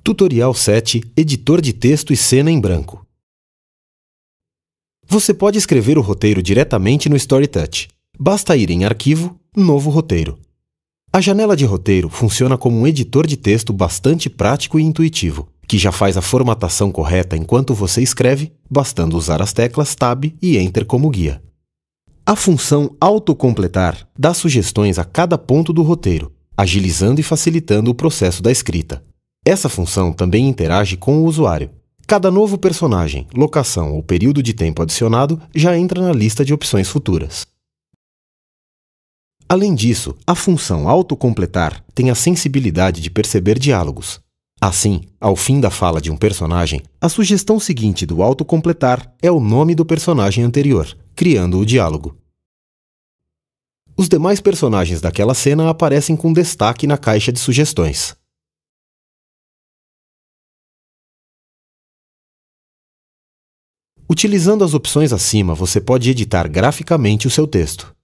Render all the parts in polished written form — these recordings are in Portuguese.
Tutorial 7 – Editor de texto e cena em branco. Você pode escrever o roteiro diretamente no StoryTouch. Basta ir em Arquivo, Novo Roteiro. A janela de roteiro funciona como um editor de texto bastante prático e intuitivo, que já faz a formatação correta enquanto você escreve, bastando usar as teclas Tab e Enter como guia. A função autocompletar dá sugestões a cada ponto do roteiro, agilizando e facilitando o processo da escrita. Essa função também interage com o usuário. Cada novo personagem, locação ou período de tempo adicionado já entra na lista de opções futuras. Além disso, a função autocompletar tem a sensibilidade de perceber diálogos. Assim, ao fim da fala de um personagem, a sugestão seguinte do autocompletar é o nome do personagem anterior, criando o diálogo. Os demais personagens daquela cena aparecem com destaque na caixa de sugestões. Utilizando as opções acima, você pode editar graficamente o seu texto.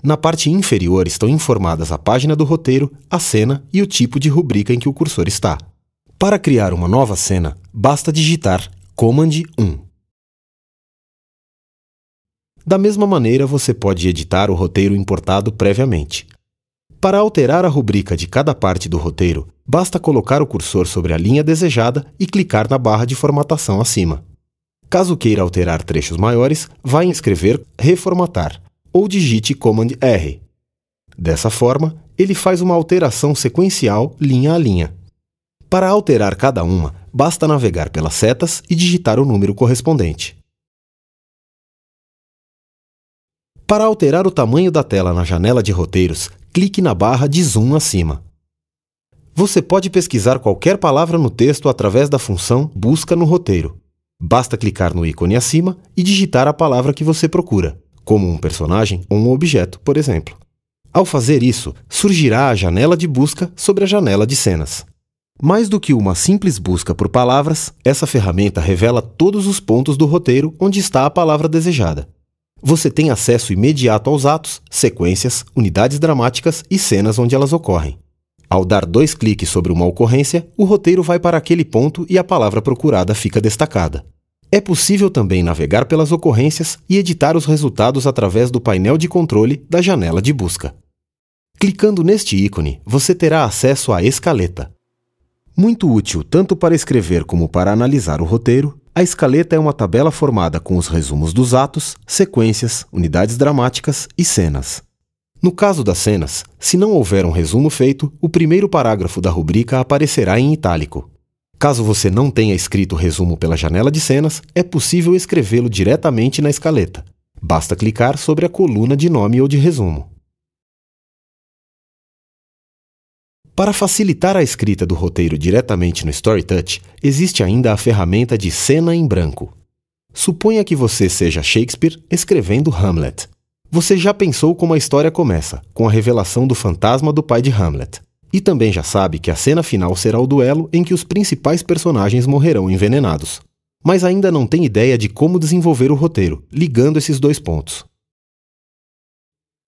Na parte inferior estão informadas a página do roteiro, a cena e o tipo de rubrica em que o cursor está. Para criar uma nova cena, basta digitar Command 1. Da mesma maneira, você pode editar o roteiro importado previamente. Para alterar a rubrica de cada parte do roteiro, basta colocar o cursor sobre a linha desejada e clicar na barra de formatação acima. Caso queira alterar trechos maiores, vá em Escrever, Reformatar, ou digite Command R. Dessa forma, ele faz uma alteração sequencial linha a linha. Para alterar cada uma, basta navegar pelas setas e digitar o número correspondente. Para alterar o tamanho da tela na janela de roteiros, clique na barra de zoom acima. Você pode pesquisar qualquer palavra no texto através da função Busca no roteiro. Basta clicar no ícone acima e digitar a palavra que você procura, como um personagem ou um objeto, por exemplo. Ao fazer isso, surgirá a janela de busca sobre a janela de cenas. Mais do que uma simples busca por palavras, essa ferramenta revela todos os pontos do roteiro onde está a palavra desejada. Você tem acesso imediato aos atos, sequências, unidades dramáticas e cenas onde elas ocorrem. Ao dar 2 cliques sobre uma ocorrência, o roteiro vai para aquele ponto e a palavra procurada fica destacada. É possível também navegar pelas ocorrências e editar os resultados através do painel de controle da janela de busca. Clicando neste ícone, você terá acesso à escaleta. Muito útil tanto para escrever como para analisar o roteiro, a escaleta é uma tabela formada com os resumos dos atos, sequências, unidades dramáticas e cenas. No caso das cenas, se não houver um resumo feito, o primeiro parágrafo da rubrica aparecerá em itálico. Caso você não tenha escrito o resumo pela janela de cenas, é possível escrevê-lo diretamente na escaleta. Basta clicar sobre a coluna de nome ou de resumo. Para facilitar a escrita do roteiro diretamente no StoryTouch, existe ainda a ferramenta de cena em branco. Suponha que você seja Shakespeare escrevendo Hamlet. Você já pensou como a história começa, com a revelação do fantasma do pai de Hamlet. E também já sabe que a cena final será o duelo em que os principais personagens morrerão envenenados. Mas ainda não tem ideia de como desenvolver o roteiro, ligando esses 2 pontos.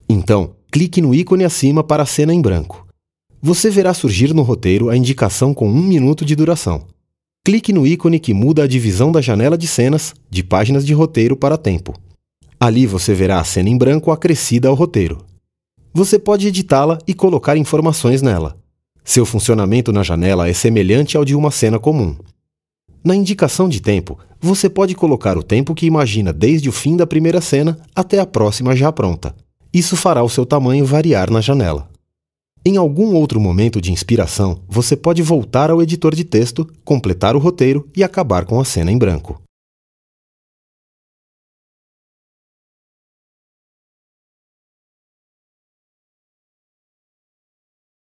Então, clique no ícone acima para a cena em branco. Você verá surgir no roteiro a indicação com 1 minuto de duração. Clique no ícone que muda a divisão da janela de cenas, de páginas de roteiro para tempo. Ali você verá a cena em branco acrescida ao roteiro. Você pode editá-la e colocar informações nela. Seu funcionamento na janela é semelhante ao de uma cena comum. Na indicação de tempo, você pode colocar o tempo que imagina desde o fim da primeira cena até a próxima já pronta. Isso fará o seu tamanho variar na janela. Em algum outro momento de inspiração, você pode voltar ao editor de texto, completar o roteiro e acabar com a cena em branco.